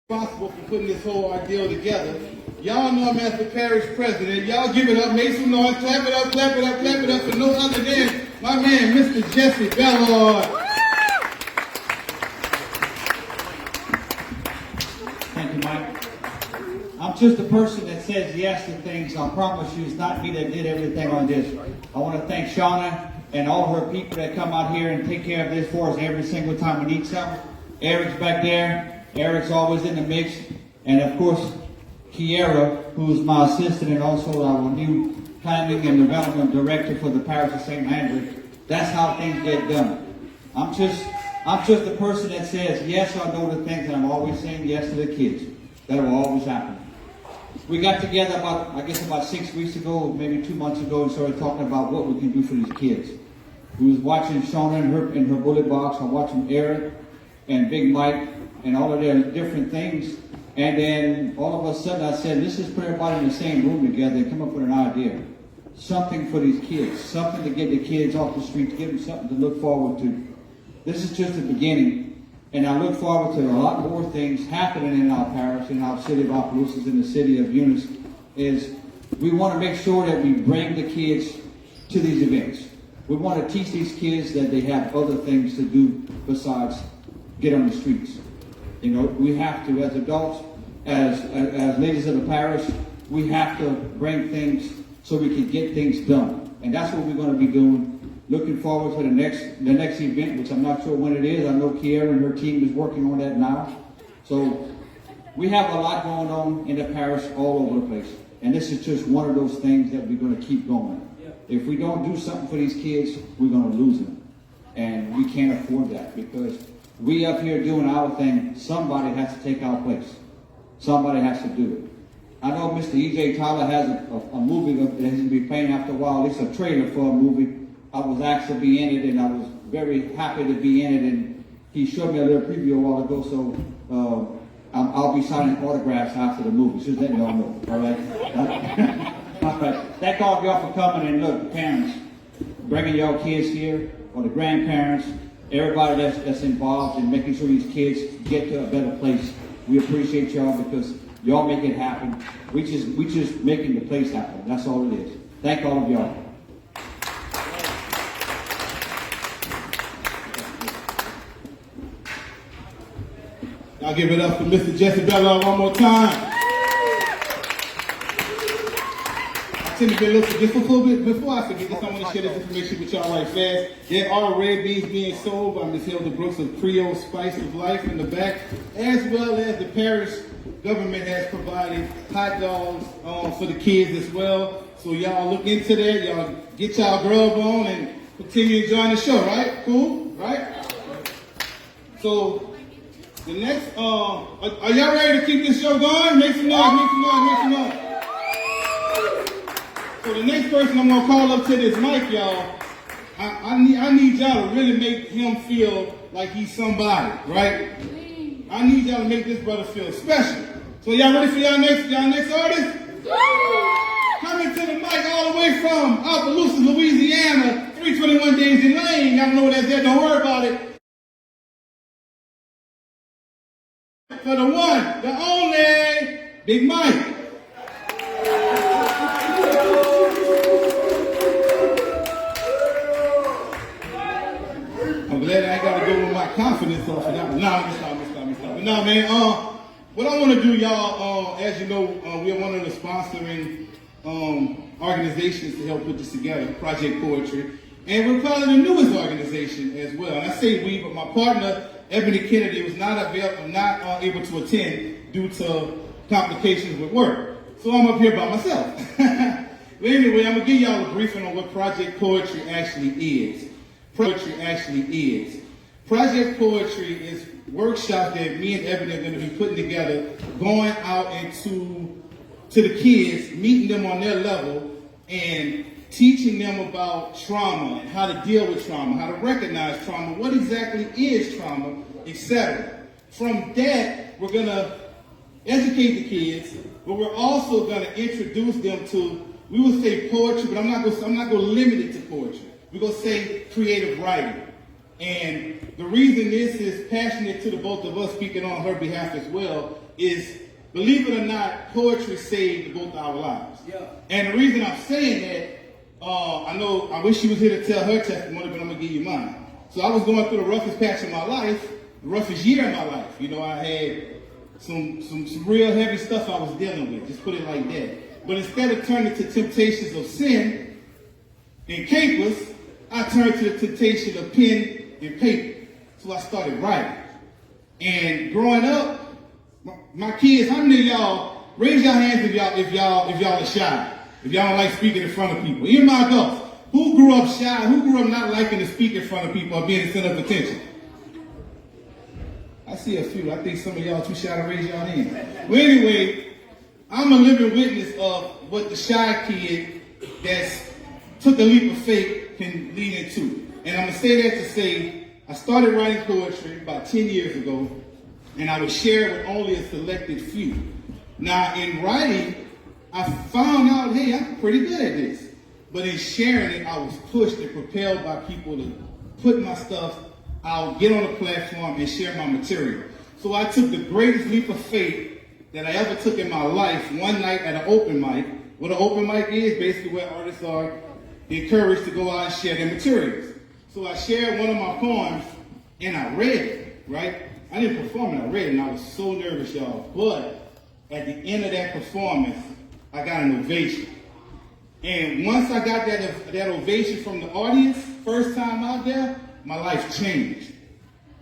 responsible for putting this whole ordeal together. Y'all know him as the parish president. Y'all give it up, make some noise, clap it up, clap it up, clap it up for no other than my man, Mr. Jesse Bellard. Thank you, Mike. I'm just a person that says yes to things. I promise you, it's not me that did everything on this. I want to thank Shauna and all her people that come out here and take care of this for us every single time we need something. Eric's back there. Eric's always in the mix. And of course, Kiera, who's my assistant and also our new planning and development director for the parish of St. Landry. That's how things get done. I'm just a person that says yes or no to things, and I'm always saying yes to the kids. That will always happen. We got together about 6 weeks ago, maybe 2 months ago, and started talking about what we can do for these kids. We was watching Shauna in her bullet box. I'm watching Eric and Big Mike and all of their different things. And then all of a sudden I said, let's just put everybody in the same room together and come up with an idea. Something for these kids. Something to get the kids off the street, to give them something to look forward to. This is just the beginning. And I look forward to a lot more things happening in our parish, in our city of Opelousas, in the city of Eunice. Is we want to make sure that we bring the kids to these events. We want to teach these kids that they have other things to do besides get on the streets. You know, we have to, as adults, as ladies of the parish, we have to bring things so we can get things done. And that's what we're going to be doing. Looking forward to the next event, which I'm not sure when it is. I know Kiera and her team is working on that now. So we have a lot going on in the parish all over the place. And this is just one of those things that we're going to keep going. If we don't do something for these kids, we're going to lose them. And we can't afford that, because we up here doing our thing, somebody has to take our place. Somebody has to do it. I know Mr. E.J. Tyler has a movie that he's going to be playing after a while. It's a trailer for a movie. I was asked to be in it, and I was very happy to be in it. And he showed me a little preview a while ago, so I'll be signing autographs after the movie. Just let y'all know, all right? All right. Thank all of y'all for coming. And look, parents, bringing y'all kids here, or the grandparents, everybody that's involved in making sure these kids get to a better place. We appreciate y'all, because y'all make it happen. We just making the place happen. That's all it is. Thank all of y'all. I'll give it up for Mr. Jesse Bellard one more time. I tend to be a little, just a little bit, before I forget this, I want to share this information with y'all right fast. There are red beans being sold by Ms. Hilda Brooks of Creole Spice of Life in the back, as well as the parish government has provided hot dogs for the kids as well. So y'all look into that, y'all get y'all grub on and continue enjoying the show, right? Cool, right? So the next, are y'all ready to keep this show going? Make some noise, make some noise, make some noise. So the next person I'm gonna call up to this mic, y'all, I need y'all to really make him feel like he's somebody, right? I need y'all to make this brother feel special. So y'all ready for y'all next artist? Coming to the mic all the way from Opelousas, Louisiana, 321 Daisy Lane. Y'all know what that's there, don't worry about it. For the one, the only, Big Mike. I'm glad I ain't got to go with my confidence off of that one. Nah, let me stop. Nah, man, what I want to do, y'all, as you know, we are one of the sponsoring organizations to help put this together, Project Poetry. And we're probably the newest organization as well. And I say we, but my partner, Ebony Kennedy, was not able to attend due to complications with work. So I'm up here by myself. But anyway, I'm going to give y'all a briefing on what Project Poetry actually is. Project Poetry is workshops that me and Ebony are going to be putting together, going out into the kids, meeting them on their level, and teaching them about trauma and how to deal with trauma, how to recognize trauma, what exactly is trauma, etc. From that, we're going to educate the kids, but we're also going to introduce them to, we would say poetry, but I'm not going to limit it to poetry. We're going to say creative writing. And the reason this is passionate to the both of us, speaking on her behalf as well, is, believe it or not, poetry saved both our lives. Yeah. And the reason I'm saying that, I wish she was here to tell her testimony, but I'm going to give you mine. So I was going through the roughest patch of my life, the roughest year of my life. You know, I had some real heavy stuff I was dealing with, just put it like that. But instead of turning to temptations of sin and capers, I turned to the temptation of pen and paper. So I started writing. And growing up, my kids, how many of y'all, raise your hands if y'all are shy, if y'all don't like speaking in front of people. Even my adults, who grew up shy, who grew up not liking to speak in front of people or being the center of attention? I see a few. I think some of y'all too shy to raise your hands. Well, anyway, I'm a living witness of what the shy kid that's took a leap of faith can lead into. And I'm going to say that to say, I started writing poetry about 10 years ago, and I would share it with only a selected few. Now, in writing, I found out, hey, I'm pretty good at this. But in sharing it, I was pushed and propelled by people to put my stuff out, get on a platform, and share my material. So I took the greatest leap of faith that I ever took in my life one night at an open mic. What an open mic is, basically where artists are encouraged to go out and share their materials. So I shared one of my poems, and I read it, right? I didn't perform it, I read it, and I was so nervous, y'all. But at the end of that performance, I got an ovation. And once I got that ovation from the audience, first time out there, my life changed.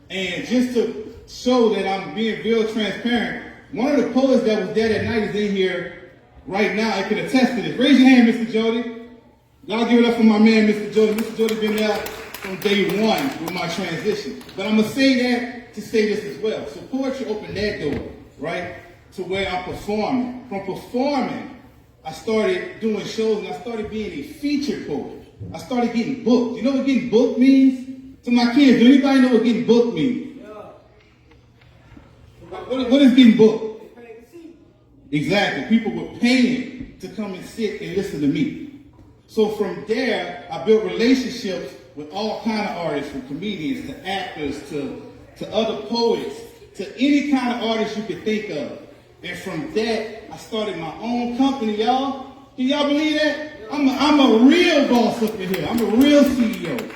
And just to show that I'm being real transparent, one of the poets that was there that night is in here right now. I can attest to this. Raise your hand, Mr. Jody. Y'all give it up for my man, Mr. Jody. Mr. Jody been there from day one with my transition. But I'm going to say that to say this as well. So poetry opened that door, right, to where I'm performing. From performing, I started doing shows, and I started being a featured poet. I started getting booked. You know what getting booked means? To my kids, do anybody know what getting booked means? Yeah. What is getting booked? Exactly. People were paying to come and sit and listen to me. So from there, I built relationships with all kind of artists, from comedians to actors to other poets, to any kind of artist you could think of. And from that, I started my own company, y'all. Can y'all believe that? I'm a real boss up in here. I'm a real CEO.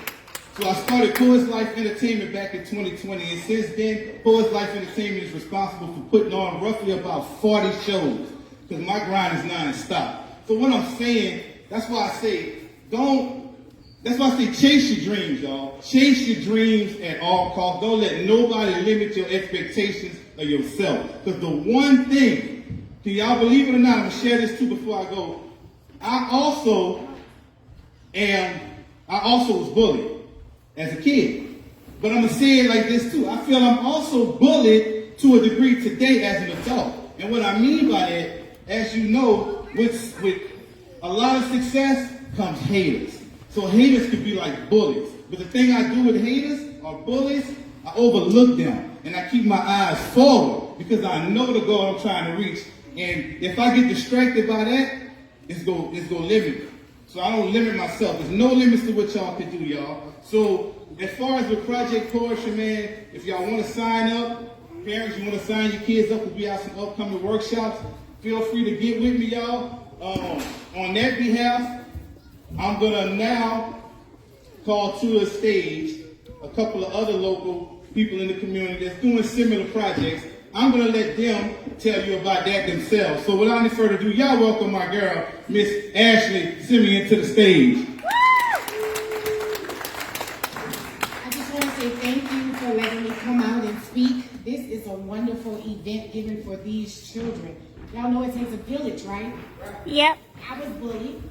So I started Poets Life Entertainment back in 2020, and since then, Poets Life Entertainment is responsible for putting on roughly about 40 shows, because my grind is non-stop. So what I'm saying, that's why I say chase your dreams, y'all. Chase your dreams at all costs. Don't let nobody limit your expectations of yourself. Because the one thing, can y'all believe it or not, I'm going to share this too before I go. I also was bullied as a kid. But I'm going to say it like this too. I feel I'm also bullied to a degree today as an adult. And what I mean by that, as you know, with a lot of success comes haters. So haters could be like bullies. But the thing I do with haters or bullies, I overlook them. And I keep my eyes forward because I know the goal I'm trying to reach. And if I get distracted by that, it's going to limit me. So I don't limit myself. There's no limits to what y'all can do, y'all. So as far as the Project Poetry, man, if y'all want to sign up, parents, you want to sign your kids up, because we have some upcoming workshops, feel free to get with me, y'all. On that behalf, I'm going to now call to the stage a couple of other local people in the community that's doing similar projects. I'm going to let them tell you about that themselves. So without any further ado, y'all welcome my girl, Miss Ashley Simeon, to the stage. I just want to say thank you for letting me come out and speak. This is a wonderful event given for these children. Y'all know it takes a village, right? Yep. I was bullied.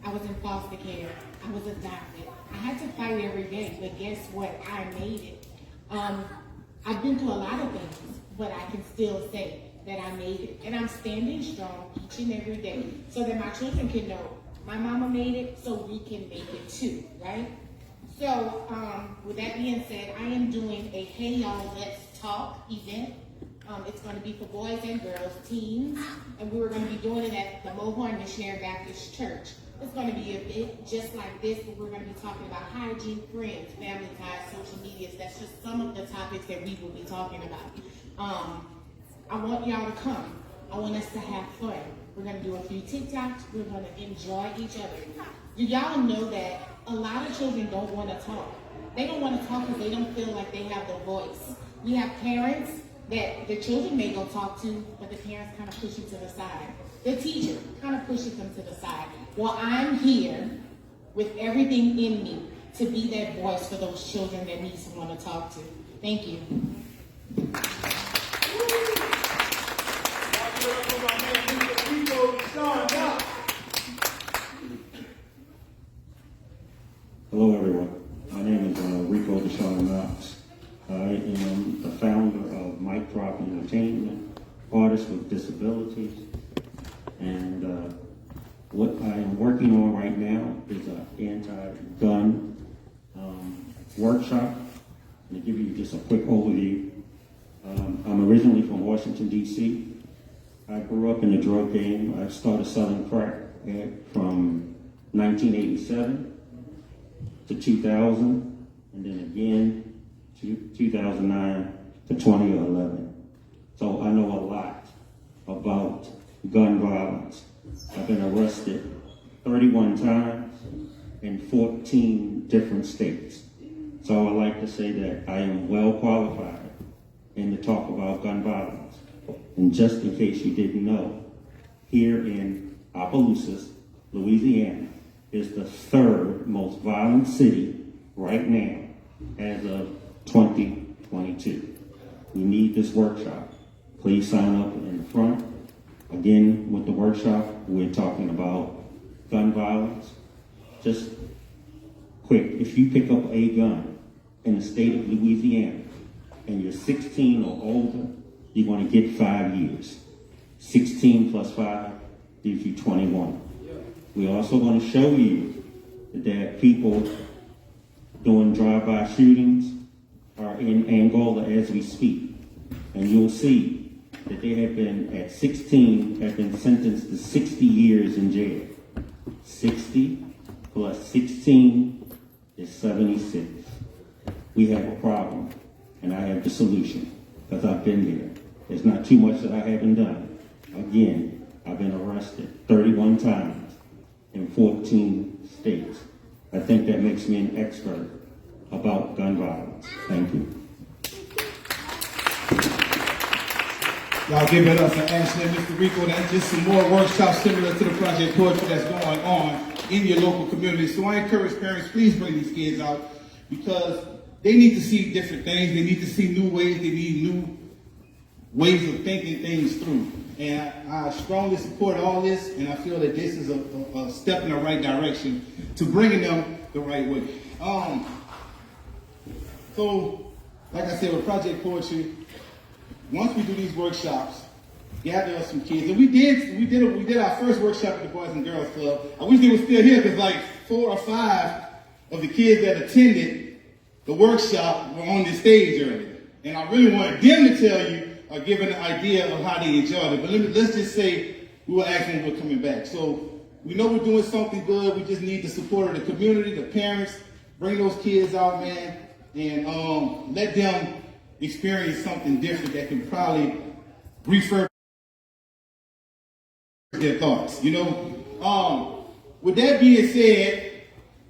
I was in foster care. I was adopted. I had to fight every day, but guess what? I made it. I've been through a lot of things, but I can still say that I made it. And I'm standing strong each and every day so that my children can know my mama made it, so we can make it too, right? So, with that being said, I am doing a Hey Y'all Let's Talk event. It's going to be for boys and girls, teens, and we were going to be doing it at the Mohorn Missionary Baptist Church. It's going to be a bit just like this, but we're going to be talking about hygiene, friends, family ties, social medias. That's just some of the topics that we will be talking about. I want y'all to come. I want us to have fun. We're going to do a few TikToks. We're going to enjoy each other. Do y'all know that a lot of children don't want to talk? They don't want to talk because they don't feel like they have the voice. We have parents that the children may go talk to, but the parents kind of push them to the side. The teacher kind of pushes them to the side. Well, I'm here with everything in me to be that voice for those children that need someone to talk to. Thank you. Hello, everyone. My name is Rico Deshaun Knox. I am the founder of Mic Drop Entertainment, Artists with Disabilities, and what I am working on right now is an anti-gun workshop. To give you just a quick overview, I'm originally from Washington, D.C. I grew up in the drug game. I started selling crack from 1987 to 2000, and then again to 2009 to 2011. So I know a lot about gun violence. I've been arrested 31 times in 14 different states. So I like to say that I am well qualified in to talk about gun violence. And just in case you didn't know, here in Opelousas, Louisiana, is the third most violent city right now as of 2022. We need this workshop. Please sign up in the front. Again, with the workshop, we're talking about gun violence. Just quick, if you pick up a gun in the state of Louisiana and you're 16 or older, you're going to get 5 years. 16 plus 5 gives you 21. We're also going to show you that people doing drive-by shootings are in Angola as we speak. And you'll see that they have been, at 16, have been sentenced to 60 years in jail. 60 plus 16 is 76. We have a problem, and I have the solution, because I've been there. There's not too much that I haven't done. Again, I've been arrested 31 times in 14 states. I think that makes me an expert about gun violence. Thank you. Y'all give it up for Ashley and Mr. Rico. That's just some more workshops similar to the Project Poetry that's going on in your local community. So I encourage parents, please bring these kids out, because they need to see different things. They need to see new ways. They need new ways of thinking things through. And I strongly support all this, and I feel that this is a step in the right direction to bringing them the right way. So, like I said, with Project Poetry, once we do these workshops, gather us some kids, and we did our first workshop at the Boys and Girls Club. I wish they were still here, because like 4 or 5 of the kids that attended the workshop were on the stage earlier, and I really wanted them to tell you or give an idea of how they enjoyed it. But let's just say we were asking we're coming back. So we know we're doing something good. We just need the support of the community, the parents. Bring those kids out, man, and let them experience something different that can probably refurbish their thoughts, you know. With that being said,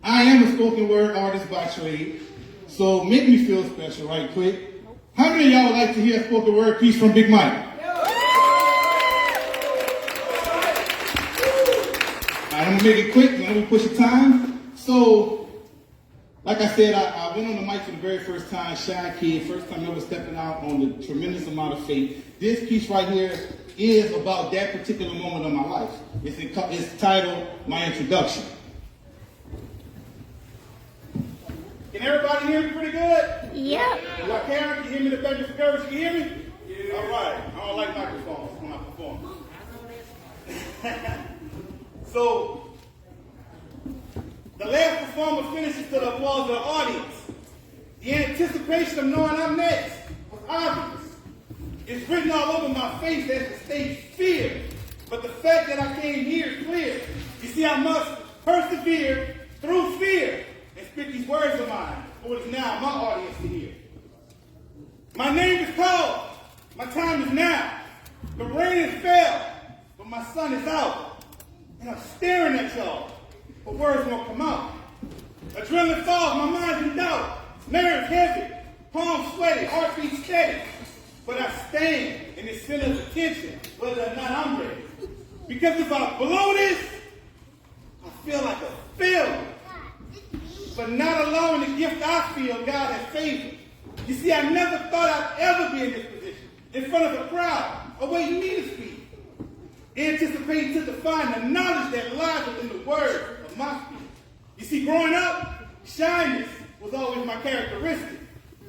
I am a spoken word artist by trade, so make me feel special right quick. How many of y'all would like to hear a spoken word piece from Big Mike? All right, I'm gonna make it quick, and let me push the time. So, like I said, I went on the mic for the very first time, shy kid, first time ever stepping out on the tremendous amount of faith. This piece right here is about that particular moment of my life. It's titled My Introduction. Can everybody hear me pretty good? Yep. Like Karen, can you hear me? The baby for girls, can you hear me? Yeah. All right. I don't like microphones when I perform. So, the last performer finishes to the applause of the audience. The anticipation of knowing I'm next was obvious. It's written all over my face as the stage fear. But the fact that I came here is clear. You see, I must persevered through fear, and spit these words of mine for what is now my audience to hear. My name is called, my time is now. The rain has fell, but my sun is out. And I'm staring at y'all, but words won't come out. Adrenaline falls, my mind's in doubt. Nerves heavy, palms sweaty, heartbeat steady. But I stand in this center of attention, whether or not I'm ready. Because if I blow this, I feel like a failure. But not allowing the gift I feel God has favored. You see, I never thought I'd ever be in this position, in front of a crowd, awaiting me to speak. Anticipating to define the knowledge that lies within the words of my speech. You see, growing up, shyness was always my characteristic.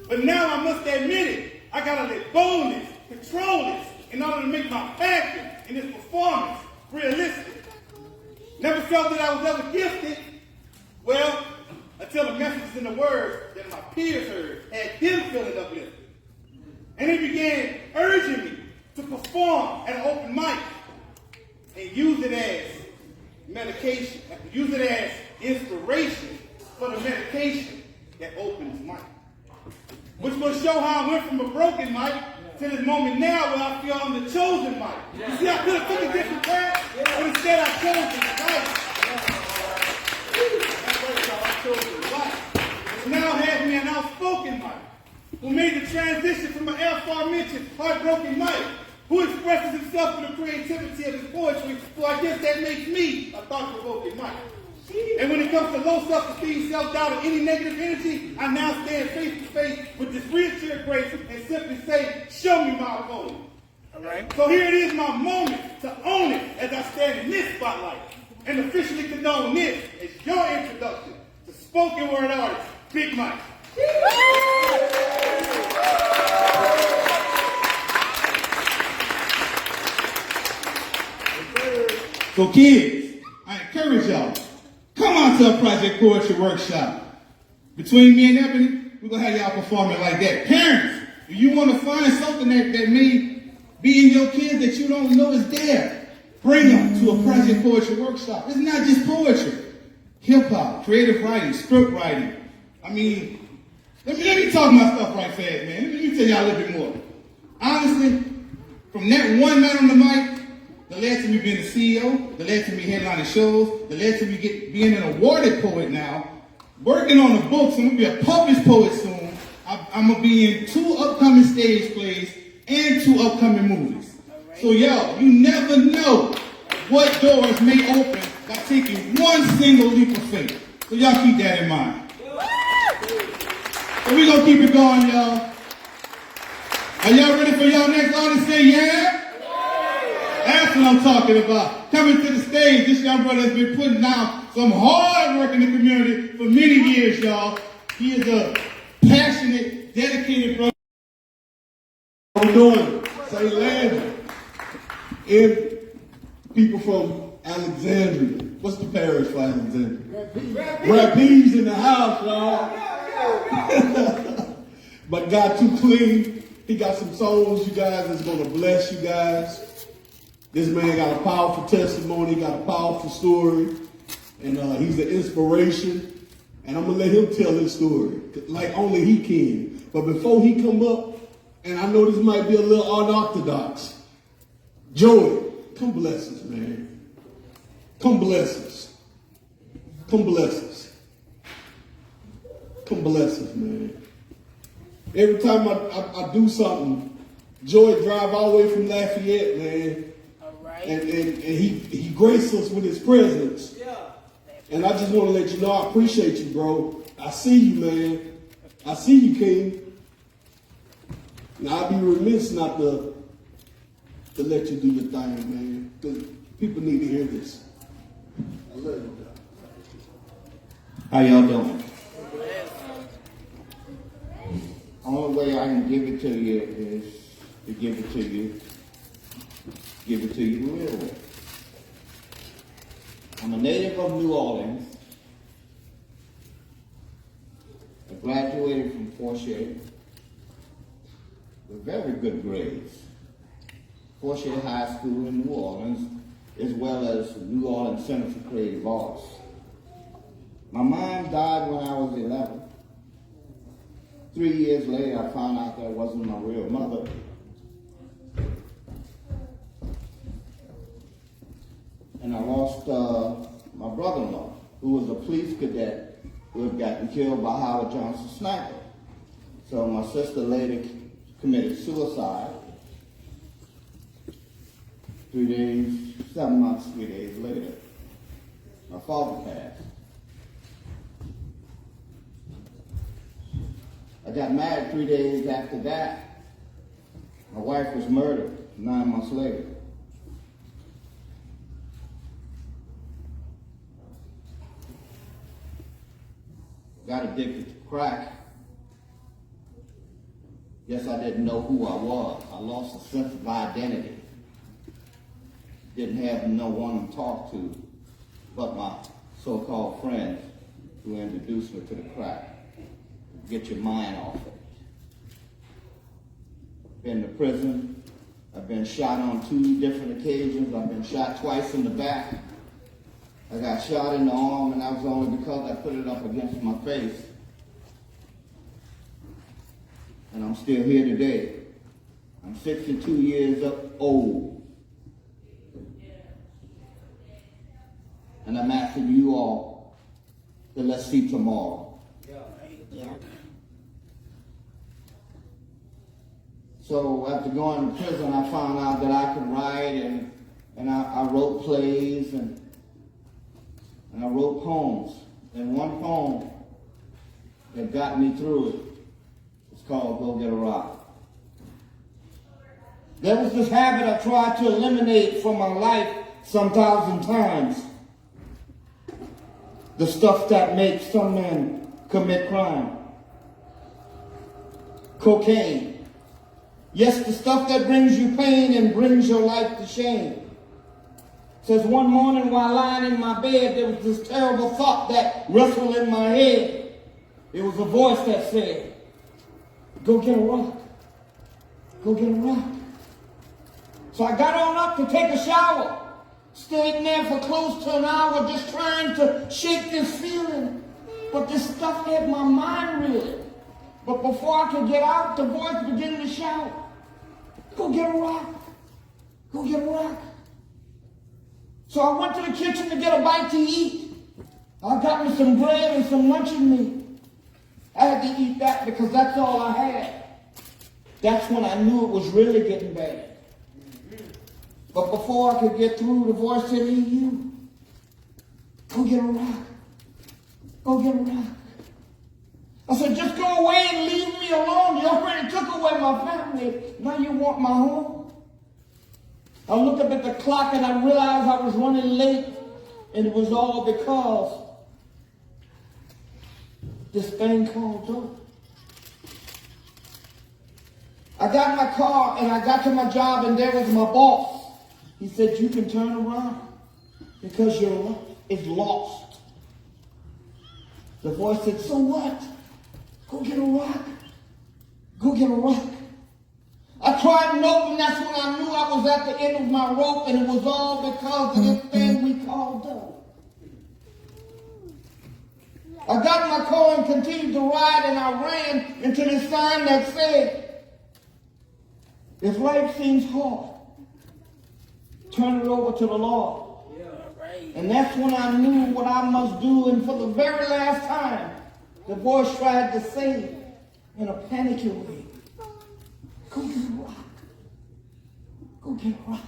But now I must admit it, I gotta let boldness control this in order to make my passion in this performance realistic. Never felt that I was ever gifted. Well, until the messages and the words that my peers heard had them feeling uplifted. And they began urging me to perform at an open mic and use it as medication, use it as inspiration for the medication that opens mic. Which will show how I went from a broken mic to this moment now where I feel I'm the chosen mic. You see, I could have took a different path, but instead I chose this life. Which now has me an outspoken mic, who made the transition from an aforementioned heartbroken mic, who expresses himself through the creativity of his poetry, so I guess that makes me a thought-provoking mic. And when it comes to low self-esteem, self-doubt, or any negative energy, I now stand face to face with this reassured grace and simply say, show me my opponent. All right. So here it is, my moment to own it as I stand in this spotlight and officially condone this as your introduction to spoken word artist, Big Mike. So kids, I encourage y'all, come on to a project poetry workshop. Between me and Ebony, we're going to have y'all performing like that. Parents, if you want to find something that may be in your kids that you don't know is there, bring them to a project poetry workshop. It's not just poetry. Hip-hop, creative writing, script writing. I mean, let me talk my stuff right fast, man. Let me tell y'all a little bit more. Honestly, from that one man on the mic, that led to me being the CEO, that led to me headlining shows, that led to me being an awarded poet now, working on the books. I'm going to be a published poet soon. I'm going to be in 2 upcoming stage plays and 2 upcoming movies. So y'all, you never know what doors may open by taking one single leap of faith. So y'all keep that in mind. So we're going to keep it going, y'all. Are y'all ready for y'all next artist? Say yeah? That's what I'm talking about. Coming to the stage, this young brother has been putting down some hard work in the community for many years, y'all. He is a passionate, dedicated brother. How we doing? Say Landry. And people from Alexandria. What's the parish for Alexandria? Rapides in the house, y'all. But God too clean. He got some souls, you guys, that's going to bless you guys. This man got a powerful testimony, got a powerful story, and he's an inspiration. And I'm going to let him tell his story like only he can. But before he come up, and I know this might be a little unorthodox, Joey, come bless us, man. Come bless us. Come bless us. Come bless us, man. Every time I do something, Joey drive all the way from Lafayette, man. And he graced us with his presence. Yeah. And I just want to let you know I appreciate you, bro. I see you, man. I see you, King. Now I'd be remiss not to let you do your thing, man. Because people need to hear this. I love you, bro. How y'all doing? Only way I can give it to you is to give it to you the real way. I'm a native of New Orleans. I graduated from Fortier with very good grades. Fortier High School in New Orleans, as well as New Orleans Center for Creative Arts. My mom died when I was 11. 3 years later, I found out that wasn't my real mother. And I lost my brother-in-law, who was a police cadet who had gotten killed by Howard Johnson sniper. So my sister later committed suicide. 7 months, 3 days later, my father passed. I got married 3 days after that. My wife was murdered 9 months later. Got addicted to crack. Guess I didn't know who I was. I lost a sense of identity. Didn't have no one to talk to but my so-called friends who introduced me to the crack. Get your mind off it. Been to prison. I've been shot on 2 different occasions. I've been shot twice in the back. I got shot in the arm, and that was only because I put it up against my face. And I'm still here today. I'm 62 years old. And I'm asking you all to let's see tomorrow. Yeah. So after going to prison, I found out that I could write, and I wrote plays, and I wrote poems. And one poem that got me through it is called Go Get a Rock. There was this habit I tried to eliminate from my life some 1,000 times. The stuff that makes some men commit crime. Cocaine. Yes, the stuff that brings you pain and brings your life to shame. Says one morning while lying in my bed, there was this terrible thought that wrestled in my head. It was a voice that said, go get a rock. Go get a rock. So I got on up to take a shower. Stayed in there for close to an hour just trying to shake this feeling. But this stuff had my mind reeling. But before I could get out, the voice began to shout, go get a rock. Go get a rock. So I went to the kitchen to get a bite to eat. I got me some bread and some luncheon meat. I had to eat that because that's all I had. That's when I knew it was really getting bad. But before I could get through, the voice said, hey, you, go get a rock. Go get a rock. I said, just go away and leave me alone. You already took away my family. Now you want my home? I looked up at the clock and I realized I was running late. And it was all because this thing called dope. I got in my car and I got to my job and there was my boss. He said, you can turn around because your life is lost. The voice said, so what? Go get a rock. Go get a rock. I tried note, and that's when I knew I was at the end of my rope, and it was all because of this thing we called dope. I got in my car and continued to ride, and I ran into this sign that said, if life seems hard, turn it over to the Lord. And that's when I knew what I must do. And for the very last time, the voice tried to say in a panicky way, go get a rock. Go get a rock.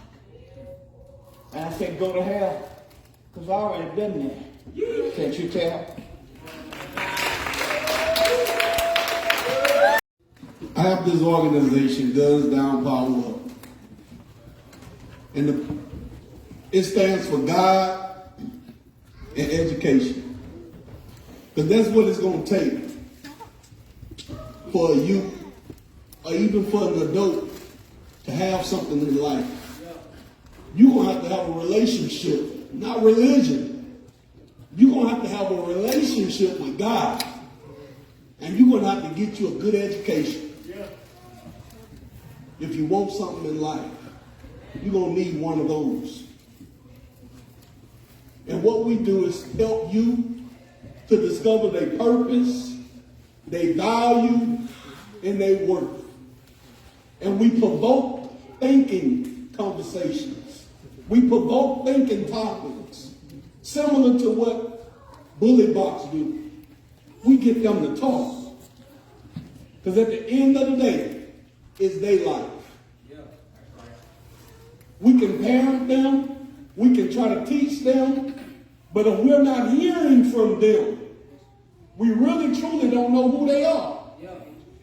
And I said, go to hell. Because I already been there. Can't you tell? I have this organization, Guns Down, Power Up. And it stands for God and education. Because that's what it's going to take for a youth or even for an adult to have something in life. You're going to have a relationship, not religion. You're going to have a relationship with God. And you're going to have to get you a good education. If you want something in life, you're going to need one of those. And what we do is help you to discover their purpose, their value, and their worth. And we provoke thinking conversations. We provoke thinking topics, similar to what Bully Box do. We get them to talk. Because at the end of the day, it's their life. We can parent them, we can try to teach them, but if we're not hearing from them, we really truly don't know who they are.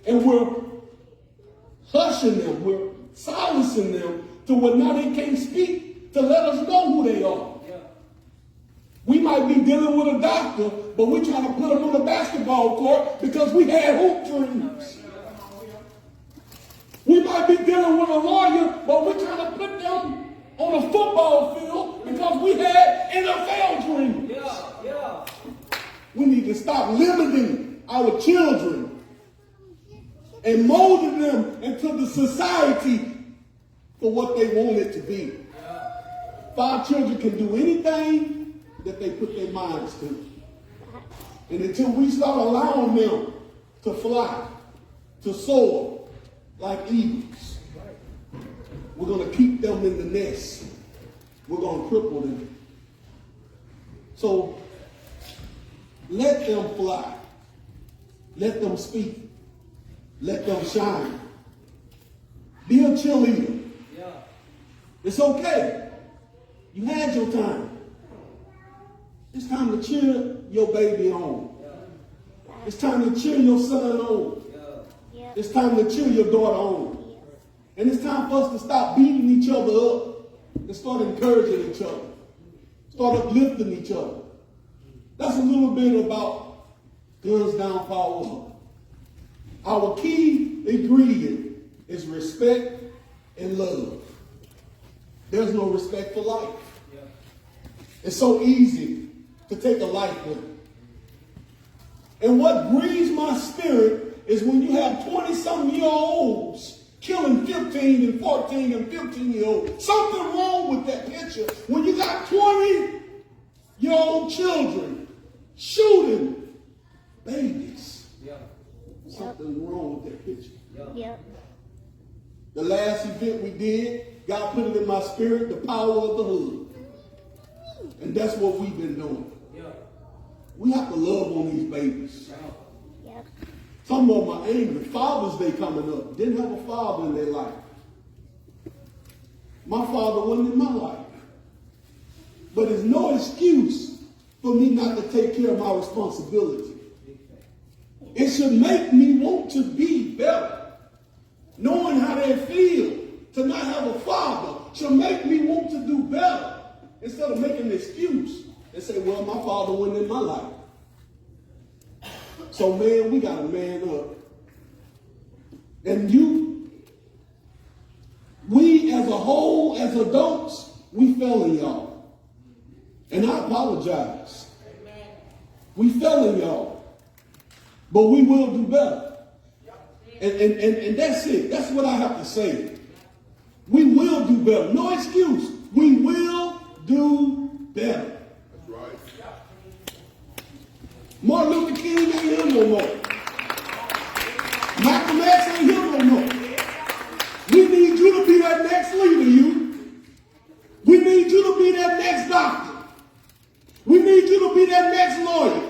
And we're hushing them, we're silencing them to where now they can't speak to let us know who they are. We might be dealing with a doctor, but we're trying to put them on the basketball court because we had hoop dreams. We might be dealing with a lawyer, but we're trying to put them on a football field because we had NFL dreams. We need to stop limiting our children and molding them into the society for what they want it to be. If our children can do anything that they put their minds to. And until we start allowing them to fly, to soar like eagles, we're going to keep them in the nest. We're going to cripple them. So let them fly. Let them speak. Let them shine. Be a cheerleader. It's okay. You had your time. It's time to cheer your baby on. It's time to cheer your son on. It's time to cheer your daughter on. And it's time for us to stop beating each other up and start encouraging each other. Start uplifting each other. That's a little bit about Guns Down Power. Our key ingredient is respect and love. There's no respect for life. It's so easy to take a life with it. And what grieves my spirit is when you have 20-some-year-olds killing 15 and 14 and 15-year-olds. Something wrong with that picture. When you got 20-year-old children shooting babies. Something wrong with that picture. The last event we did, God put it in my spirit, the power of the hood. And that's what we've been doing. We have to love on these babies. Some of them are angry. Father's Day coming up. Didn't have a father in their life. My father wasn't in my life. But it's no excuse for me not to take care of my responsibility. It should make me want to be better. Knowing how they feel to not have a father should make me want to do better. Instead of making an excuse and say, well, my father wasn't in my life. So, man, we got to man up. And we as a whole, as adults, we failing y'all. And I apologize. We failing y'all. But we will do better. And that's it. That's what I have to say. We will do better. No excuse. We will do better. That's right. Martin Luther King ain't here no more. Malcolm X ain't here no more. We need you to be that next leader, you. We need you to be that next doctor. We need you to be that next lawyer.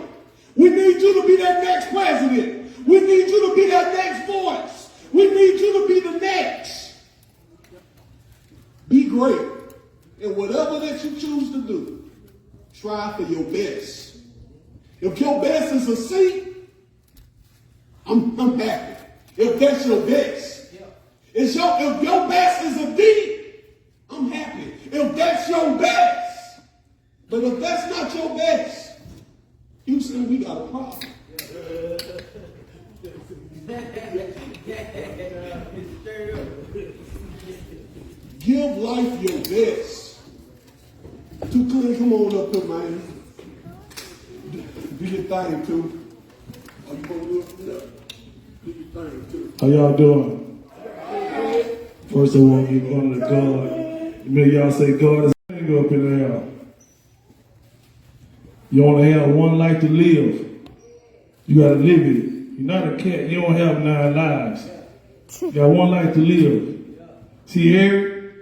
We need you to be that next president. We need you to be that next voice. We need you to be the next. Be great. And whatever that you choose to do, try for your best. If your best is a C, I'm happy. If that's your best. If your best is a D, I'm happy. If that's your best. But if that's not your best, Houston, we got a problem. Give life your best. Too clean, come on up here, man. Do your thing, too. Are you going to do it? No. Do your thing, too. How y'all doing? First, I want to give honor to God. Many of y'all say God is up in there. You only have one life to live. You gotta live it. You're not a cat. You don't have 9 lives. You got one life to live. See, Eric,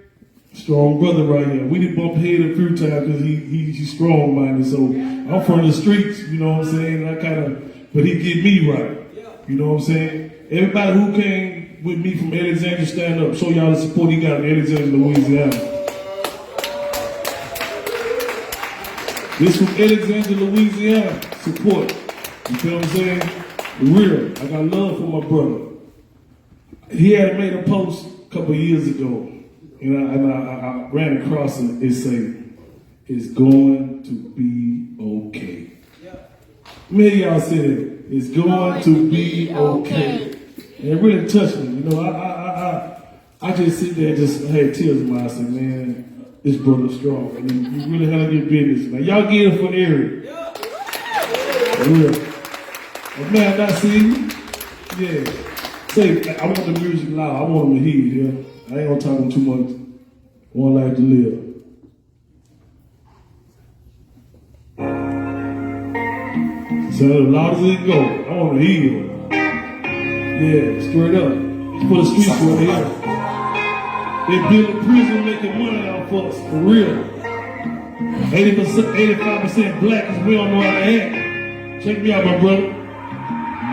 strong brother right here. We did bump head a few times because he's strong-minded. So I'm from the streets, you know what I'm saying? But he get me right. You know what I'm saying? Everybody who came with me from Alexandria, stand up. Show y'all the support he got in Alexandria, Louisiana. This from Alexandria, Louisiana. Support. You feel what I'm saying? Real. I got love for my brother. He had made a post a couple of years ago, and I ran across it. It said, "It's going to be okay." Many of y'all said it. It's going to be okay. And it really touched me. You know, I just sit there and just had tears in my eyes. I said, man, this brother's strong. And he really handled your business. Man, y'all get it for Eric. For real. A man not seen you? Yeah. Say, I want the music loud. I want him to hear it, yeah. I ain't gonna talk him too much. One life to live. So as loud as it go, I want to hear it. Yeah, straight up. It's for the streets right here. They build a prison making money off us, for real. 85% black because we don't know how to act. Check me out, my brother.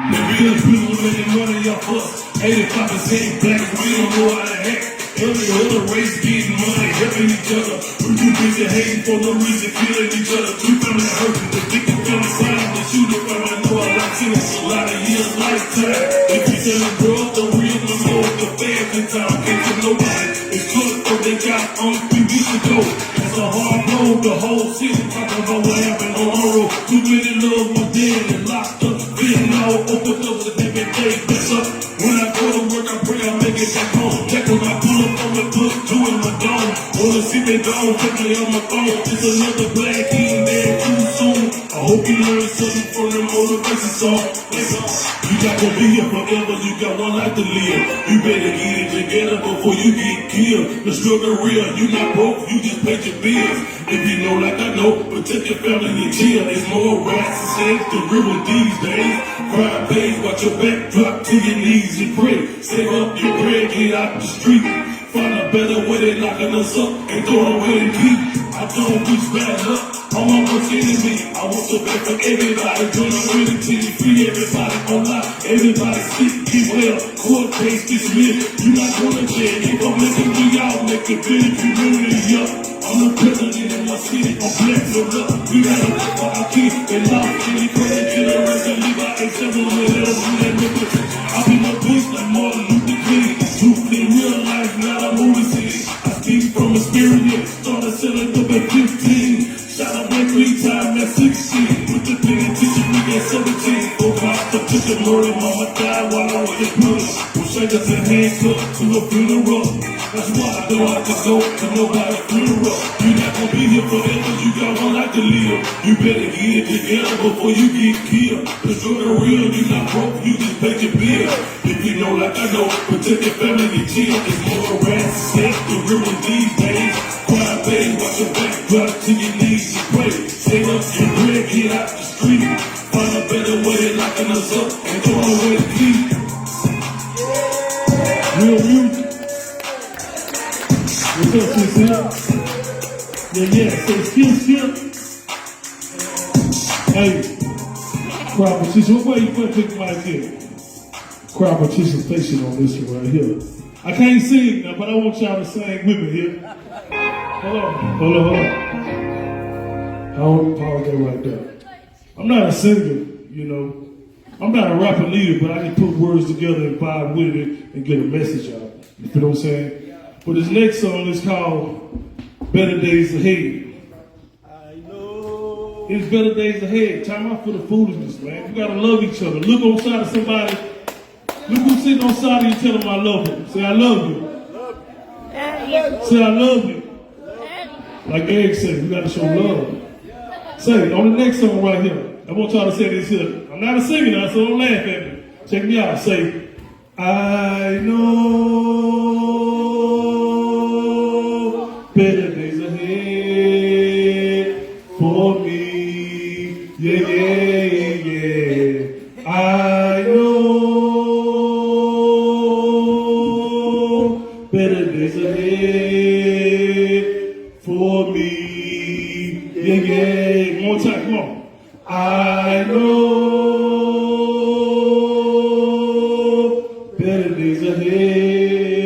They build a prison making money off us. 85% black because we don't know how to act. Every other race getting money, helping each other. We too busy hating for no reason, killing each other. Two family hurting, the victim family signing, the shooter family know I like to. A lot of years, lifetime. If you selling drugs, the real no more. The fans in town can't get nobody. It's good what they got on a few weeks ago. It's a hard road, the whole city talking about what happened on our road. Too many loved ones dead and locked up. Getting all opened up with every day. Mess up. When I go to work, I pray I make it back home. Check when I pull up on the book, two in my dome. Wanna see me gone, quickly on my phone. It's another black eating there too soon. I hope you learn something from the motivation song. Listen, you not gonna be here forever, you got one life to live. You better get it together before you get killed. The struggle real, you not broke, you just paid your bills. If you know like I know, protect your family and chill. There's more rats and snakes to river these days. Crime pays, watch your back, drop to your knees and pray. Save up your bread, get out the street. Find a better way than locking us up and throwing away the key. I don't wish bad luck on my worst enemy. I want the best for everybody. Doing a really TV, free everybody online. Everybody sick, get well. Court case dismissed. You not going to jail. If I'm making we all make it big. Community up. I'm the president of my city. I'm blessed with luck. We got a lot for our kids. They lost any present generation. Leave our example with us. I'll be my voice like Martin Luther King. Truth in real life, not a movie scene. I speak from experience. Started selling dope at 15. Shot up at 3 times at 16. With the penitentiary at 17. Oh God, the picture murder. Mama died while I was in prison. With shakers and handcuffs to a funeral. That's why I don't like to go to nobody's funeral. You not gonna be here forever. You got one life to live. You better get it together before you get killed. The struggle real, you not broke. You just pay your bill. If you know like I know, protect your family and chill. It's more rats, sex, the real these days. Crime pays, watch your back, drop to your knees and pray. Save up your bread, get out the street. Find a better way than locking us up and throwing away the key. Real music. What's up, sister? Yeah, say skip. Hey, crowd participation. Where you put pick my here? Crowd participation on this one right here. I can't sing now, but I want y'all to sing with me here. Hold on. I want to pause that right there. I'm not a singer, you know. I'm not a rapper leader, but I can put words together and vibe with it and get a message out. You feel what I'm saying? But this next song is called Better Days Ahead. I know. It's better days ahead. Time out for the foolishness, man. You gotta love each other. Look on side of somebody. Look who's sitting on side of you, tell them I love them. Say I love you. Say I love you. Like Eric said, you gotta show love. Say, on the next song right here, I want y'all to say this here. I'm not a singer now, so don't laugh at me. Check me out. Say, I know better days ahead for me. for me. Yeah, yeah. One more time, come on. I know better days ahead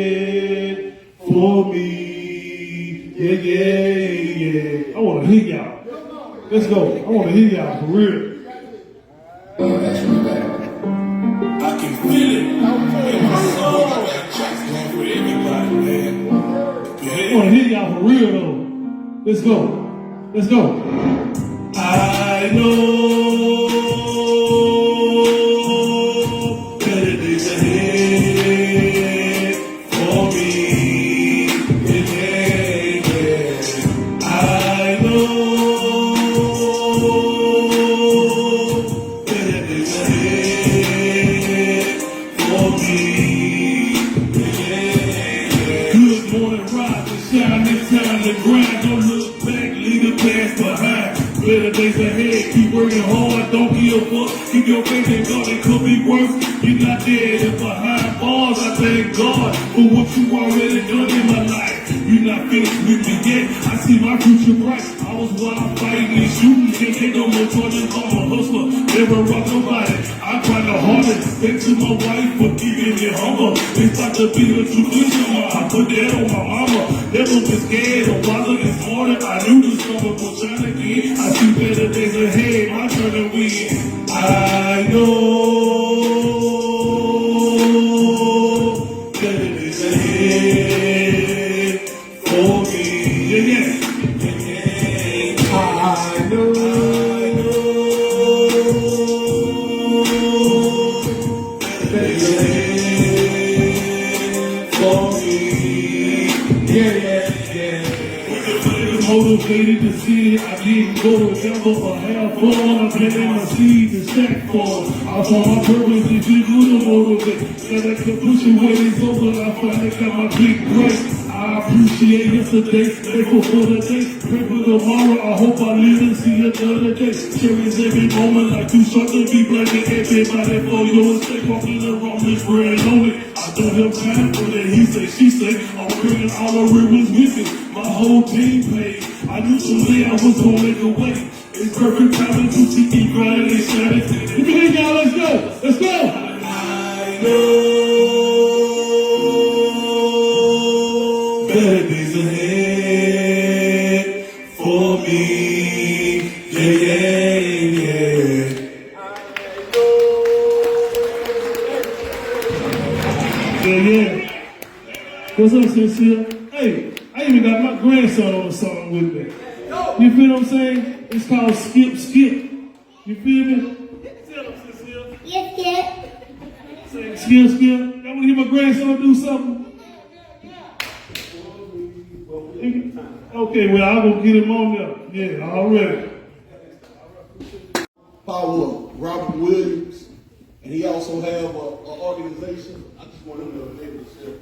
for me. Yeah, yeah, yeah. I want to hear y'all. Let's go. I want to hear y'all for real. I can feel it in my soul. I got tracks going for everybody, man. I want to hear y'all for real though. Let's go. Let's go. I know better days ahead for me. Yeah, yeah. I know better days ahead for me. Good morning, rise and shine. It's time to grind. Don't look back, leave the past behind. Better days ahead, keep working hard, don't give a fuck. Keep your faith in God, it could be worse. You're not dead and behind bars. I thank God for what you already done in my life. You're not finished with me yet. I see my future bright. I was wild fighting and shooting. Can't take no more charges. I'm a hustler, never rock nobody. I try the hardest. Thanks to my wife for keeping me humble. It's like to be the tradition. I put that on my mama. Never been scared or bothered this morning. I knew this summer was trying again. I see better days ahead. My turn to win. I know better days ahead for me. Yeah, yeah. I know better days ahead for me. Yeah, yeah, yeah. Motivated to see it, I didn't go to devil or have fun. I'm planting my seeds and stack for. I found my purpose and you do the motivate. That I can push away these over, I finally got my big break. I appreciate yesterday, thankful for the day. Pray for tomorrow, I hope I live and see another day. Cherish every moment like too short to be blaming everybody for your mistake. Walking around this bread lonely. I don't have time for that he say, she say. I'm bringing all the rivers with me. My whole team paid. I knew someday I was gonna make a way. It's perfect timing to see me grinding and shining. If you think y'all, let's go. Let's go. I know better days ahead for me. Yeah, yeah, yeah. Yeah, yeah. What's up, Cynthia? Hey, I even got my grandson on the song with me. You feel what I'm saying? It's called Skip Skip. You feel me? Tell him, Cynthia. Yes, yes. Say Skip Skip. Y'all want to hear my grandson do something? Okay, well, I'm going to get him on there. Yeah, already. Power of Robert Williams, and he also have an organization. I just want him to be able to share.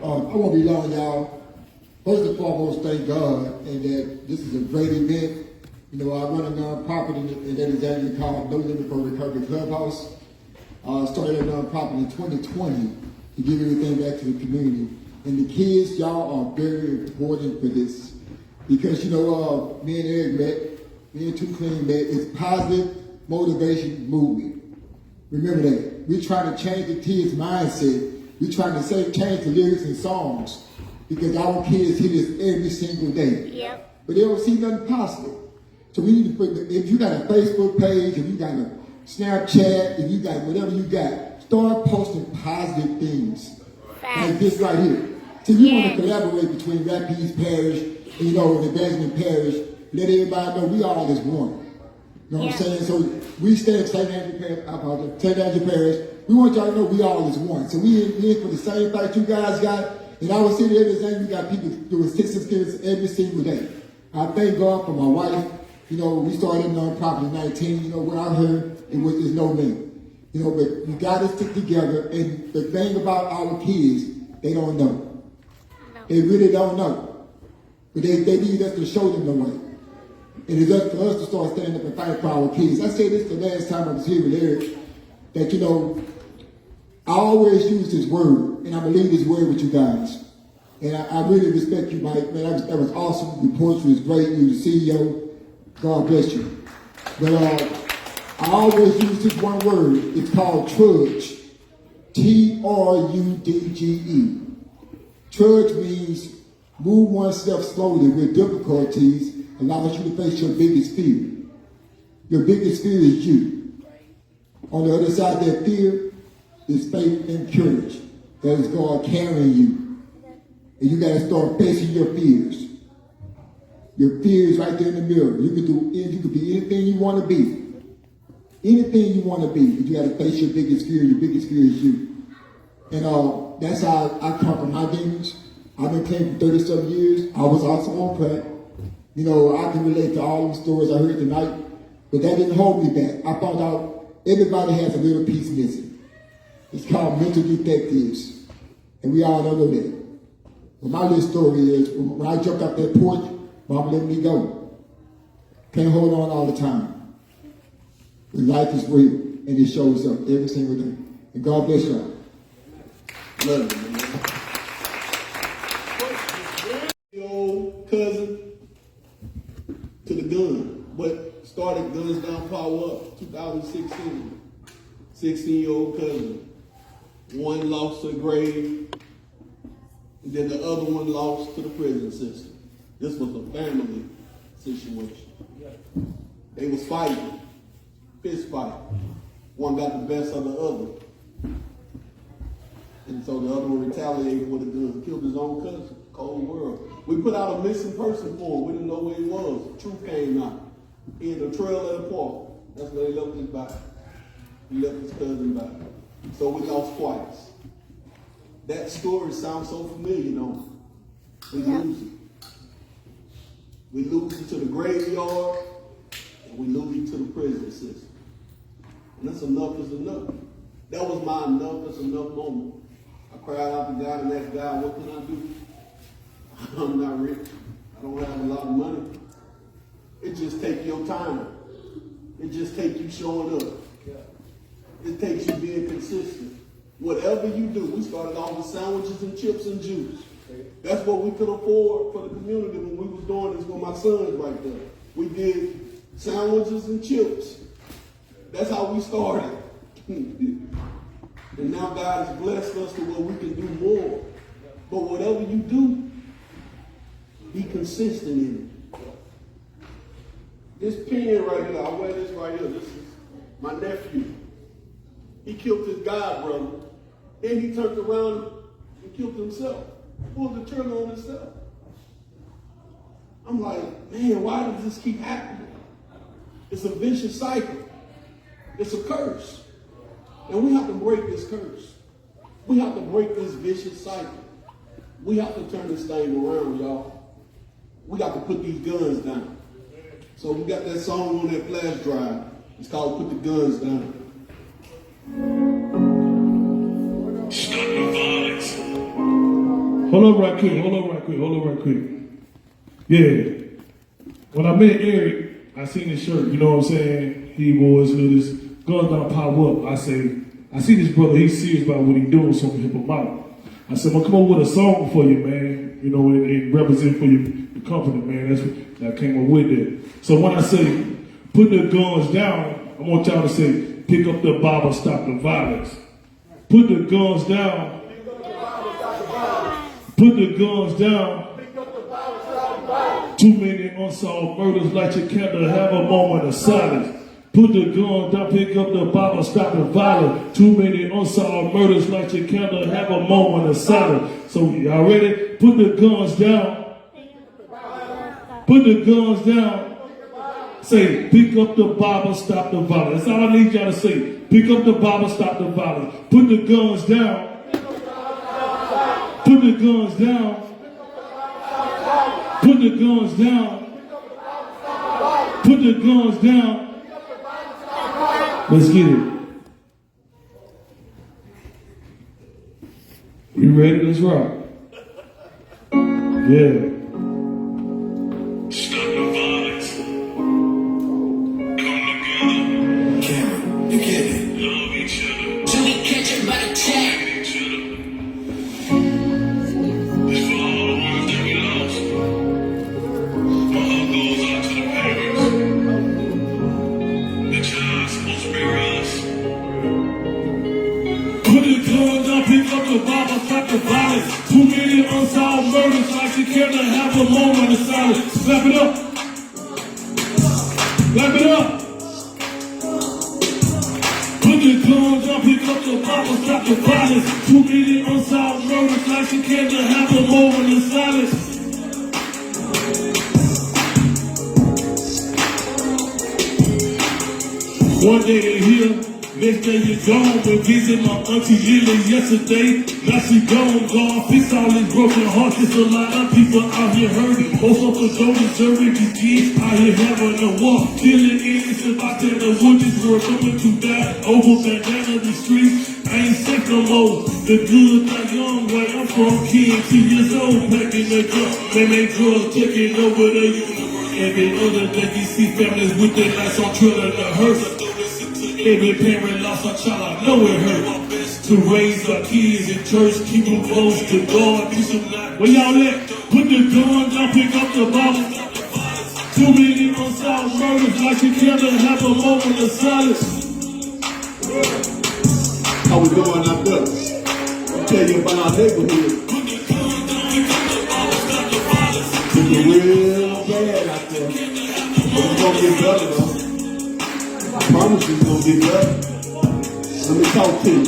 I won't be long, y'all. First and foremost, thank God, and that this is a great event. You know, I run a nonprofit, and that is actually called No Limit for Recovery Clubhouse. Started a nonprofit in 2020 to give everything back to the community. And the kids, y'all are very important for this. Because, you know, me and Eric met, me and Too Clean met, it's positive motivation movement. Remember that. We're trying to change the kids' mindset. We're trying to change the lyrics and songs. Because our kids hear this every single day. Yep. But they don't see nothing positive. So we need to put, if you got a Facebook page, if you got a Snapchat, if you got whatever you got, start posting positive things. Like this right here. So you want to collaborate between Rapides Parish and, you know, and Evangeline Parish. Let everybody know we all is one. You know what I'm saying? So we stand St. Andrew Parish. We want y'all to know we all is one. So we in for the same fight you guys got. And I was sitting every day, we got people doing 6 skills every single day. I thank God for my wife. You know, we started a nonprofit in 19. You know, without her, there's no me. You know, but we got to stick together. And the thing about our kids, they don't know. They really don't know. But they need us to show them the way. And it's up for us to start standing up and fighting for our kids. I said this the last time I was here with Eric, that, you know, I always use this word, and I believe this word with you guys. And I really respect you, Mike. Man, that was awesome. The poetry was great. You the CEO. God bless you. But I always use this one word. It's called trudge. Trudge. Trudge means move oneself slowly with difficulties, allows you to face your biggest fear. Your biggest fear is you. On the other side of that fear is faith and courage. That is God carrying you. And you got to start facing your fears. Your fears right there in the mirror. You can be anything you want to be. Anything you want to be. But you got to face your biggest fear. Your biggest fear is you. And that's how I conquer my demons. I've been clean for 30-some years. I was also on crack. You know, I can relate to all the stories I heard tonight. But that didn't hold me back. I found out everybody has a little piece missing. It's called mental defectives. And we all know that. But my little story is, when I jumped off that porch, Mama let me go. Can't hold on all the time. But life is real, and it shows up every single day. And God bless y'all. Love you, man. The old cousin to the gun, but started Guns Down Power Up 2016. 16-year-old cousin. One lost to the grave, and then the other one lost to the prison system. This was a family situation. They was fighting, fist fight. One got the best of the other. And so the other one retaliated with a gun, killed his own cousin. Cold world. We put out a missing person for him. We didn't know where he was. The truth came out. He had a trail at a park. That's where they left his body. He left his cousin body. So we lost twice. That story sounds so familiar, don't it? We lose it. We lose it to the graveyard, and we lose it to the prison system. And that's enough is enough. That was my enough is enough moment. I cried out to God and asked God, what can I do? I'm not rich. I don't have a lot of money. It just takes your time. It just takes you showing up. It takes you being consistent. Whatever you do, we started off with sandwiches and chips and juice. That's what we could afford for the community when we was doing this with my sons right there. We did sandwiches and chips. That's how we started. And now God has blessed us to where we can do more. But whatever you do, be consistent in it. This pen right here, I wear this right here. This is my nephew. He killed his god brother. Then he turned around and killed himself. Pulled the trigger on himself. I'm like, man, why does this keep happening? It's a vicious cycle. It's a curse. And we have to break this curse. We have to break this vicious cycle. We have to turn this thing around, y'all. We got to put these guns down. So we got that song on that flash drive. It's called Put the Guns Down. Stop the violence. Hold up right quick. Yeah. When I met Eric, I seen his shirt, you know what I'm saying? He was this Guns Down Pop Up. I see this brother, he's serious about what he's doing, so I'm gonna help him out. I said, well, come up with a song for you, man. You know, and represent for you, the company, man. That's what I came up with it. So when I say, put the guns down, I want y'all to say, pick up the Bible, stop the violence. Put the guns down. Put the guns down. Too many unsolved murders like you can't have a moment of silence. Put the gun down, pick up the Bible, stop the violence. Too many unsolved murders like you can't have a moment of silence. So y'all ready? Put the guns down. Put the guns down. Say, pick up the Bible, stop the violence. That's all I need y'all to say. Pick up the Bible, stop the violence. Put the guns down. Put the guns down. Put the guns down. Put the guns down. Let's get it. You ready? Let's rock. Yeah. Stop the violence. Come together. Cameron, you get it. Love each other. Till we catch it by the tail. Each other. It's for all moment of silence. Clap it up. Clap it up. Put the guns up, pick up the bottles, stop the violence. 2 million unsolved murders, like she can't have a moment of silence. One day they here, next day you gone. But visit my auntie Lily yesterday. Now she gone, God fix all these broken hearts. There's a lot of people out here hurting. Most of us don't deserve refugees out here having a war. Feeling innocent about that the wounded were coming to die over bandana the streets. I ain't sick no more. The good, the young, where I'm from, kids 2 years old, packing the drugs. Man, they drugs taking over the universe. Every other day you see families with their lights on trailer the hearse. Every parent lost a child, I know it hurt. To raise our kids in church, keep them close to God. Do some not. Where y'all at? Put the gun down, pick up the bottle. 2 million unsolved murders, like you can't have a moment of silence. How we doing out there? I'll tell you about our neighborhood. It's real bad out there. But we're gonna get better though. I promise you it's gonna get better. Let me talk to you.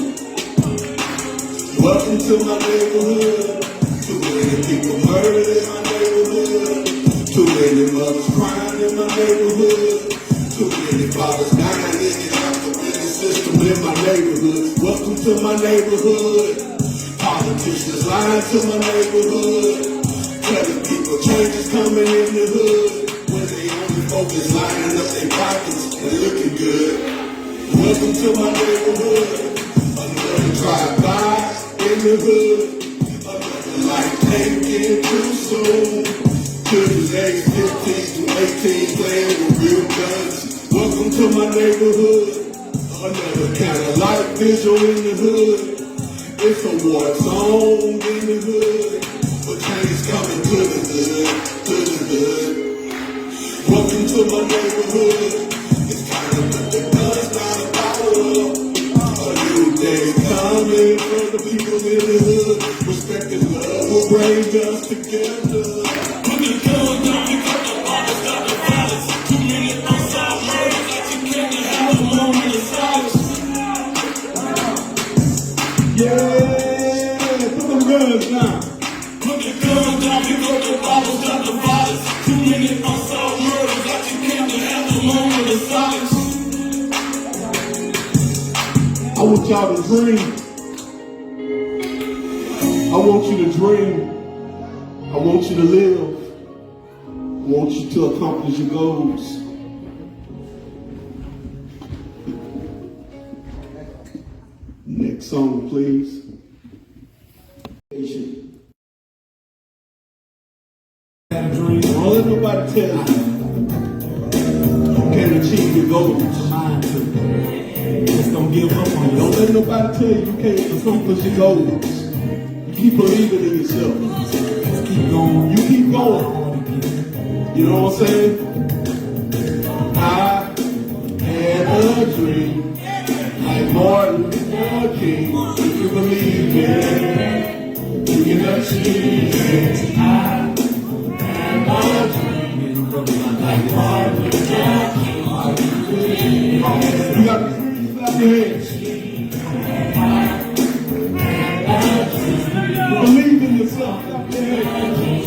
Welcome to my neighborhood. Too many people murdered in my neighborhood. Too many mothers crying in my neighborhood. Too many fathers dying in and out the business system in my neighborhood. Welcome to my neighborhood. Politicians lying to my neighborhood. Telling people change is coming in the hood. When they only focus lining up their pockets and looking good. Welcome to my neighborhood. Another drive-by in the hood. Another life taken too soon. Children aged 15 to 18 playing with real guns. Welcome to my neighborhood. Another kind of light visual in the hood. It's a war zone in the hood. But change coming to the hood, to the hood. Welcome to my neighborhood. It's time to put the guns down and power up. A new day coming for the people in the hood. Respect and love will bring us together. Put the guns down, pick up the bottles, stop the violence. 2 million unsolved murders, like you can't have a moment of silence. Yeah, put them guns down. Put the guns down, pick up the bottles, stop the violence. 2 million unsolved murders, like you can't have a moment of silence. I want y'all to dream. I want you to dream. I want you to live. I want you to accomplish your goals. Next song, please. Don't let nobody tell you you can't achieve your goals. Just don't give up on you. Don't let nobody tell you you can't accomplish your goals. You keep believing in yourself. Just keep going. You keep going. You know what I'm saying? I had a dream like Martin Luther King. If you believe it, you can achieve it. I had a dream like Martin Luther King. You got to clap your hands. Believe in yourself. Clap your hands.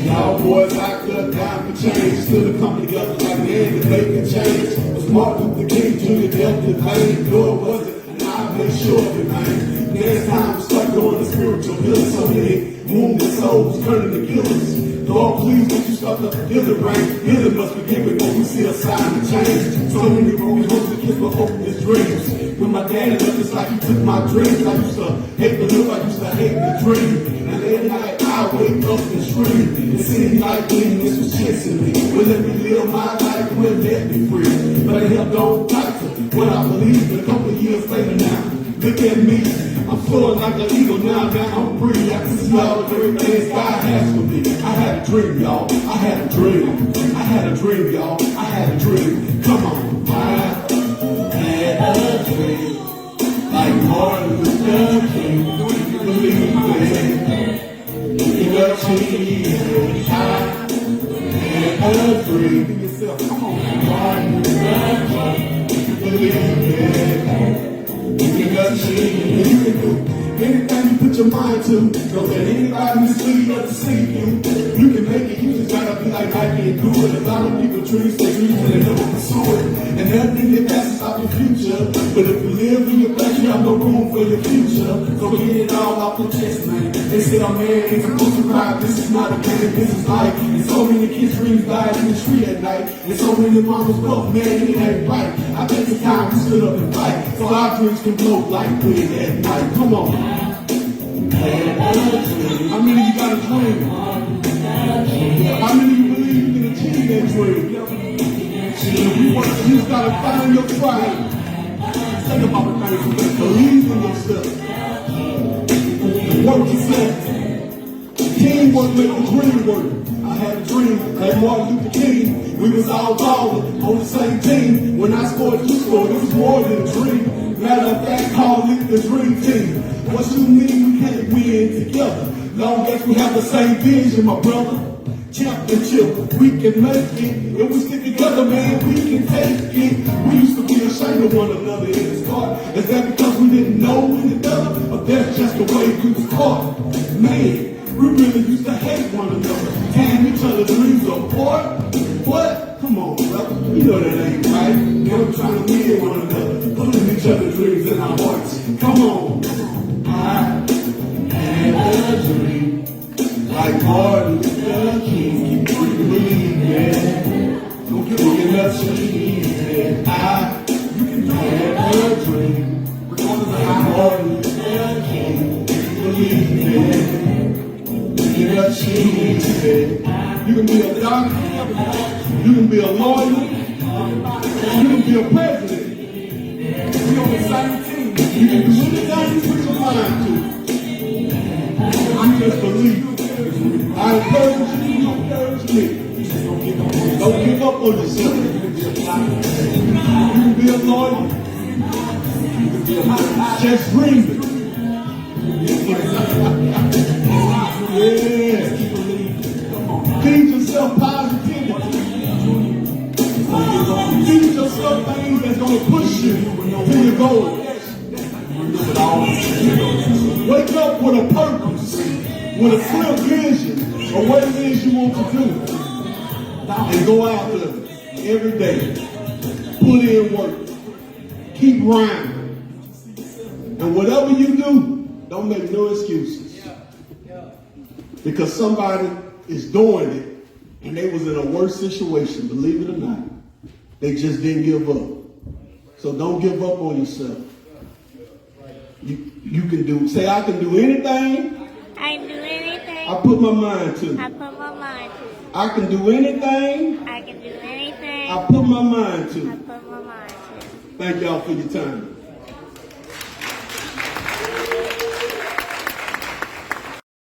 Y'all boys out there down for change. Still come together like man to make a change. Was Martin Luther King Jr. dealt in vain? No, it wasn't, and I made sure of it, man. Next time, start doing the spiritual healing. So many wounded souls turning to killers. Lord, please, would you start to heal the rain? Healing must begin before we see a sign of change. So many broken hopes and kids were hoping his dreams. When my daddy left, it's like he took my dreams. I used to hate the live, I used to hate the dream. And every night I wake up and scream. It seemed like this was chasing me. Well, let me live my life, will let me free. But I held on tight to what I believe. A couple of years later now, look at me. I'm soaring like an eagle now, I'm free. I can see all the great things God has for me. I had a dream, y'all. I had a dream. I had a dream, y'all. I had a dream. Come on. I had a dream like Martin Luther King. believe it. You got cheese. And free. Give yourself, come on. Believe it. You got cheese. You can do anything you put your mind to. Don't let anybody mislead or deceive you. You can make it, you just gotta be like Nike and do it. A lot of people dreams, they dreams and they never pursue it. And nothing that passes out your future. But if you live in your past, you have no room for your future. So get it all off your chest, man. They say a man ain't supposed to cry. This is not a game, this is life. And so many kids' dreams died in the street at night. And so many mamas broke, man, it ain't right. I think it's time we stood up and fight. So our dreams can blow like wind at night. Come on. How many of you got a dream? How many of you believe you can achieve that dream? You just gotta find your tribe. Think about the things you can believe in yourself. Work yourself. Teamwork make the dream work. I had a dream like Martin Luther King. We was all ballin' on the same team. When I scored, you scored. It was more than a dream. Matter of fact, call it the dream team. What you mean we can't win together? Long as we have the same vision, my brother. Championship, we can make it. If we stick together, man, we can take it. We used to be ashamed of one another in the start. Is that because we didn't know any better? Or that's just the way we was taught? Man, we really used to hate one another. Tearing each other's dreams apart. What? Come on, brother. You know that ain't right. Never trying to win one another. Putting each other's dreams in our hearts. Come on. I had a dream. Like Martin Luther King, keep believing. Don't give me enough cheese. You can have a dream. Like Martin Luther King, keep believing. Give me enough cheese. You can be a doctor. You can be a lawyer. You can be a president. We on the same team. You can do anything you put your mind to. I just believe. I encourage you, you encourage me. Don't give up on yourself. You can be a lawyer. Just dream it. Yeah. Feed yourself positivity. Feed yourself things that's going to push you to your goal. Wake up with a purpose, with a clear vision of what it is you want to do. And go out there every day. Put in work. Keep grinding. And whatever you do, don't make no excuses. Because somebody is doing it and they was in a worse situation, believe it or not. They just didn't give up. So don't give up on yourself. You can do, say I can do anything. I can do anything. I put my mind to. I put my mind to. I can do anything. I can do anything. I put my mind to. I put my mind to. Thank y'all for your time.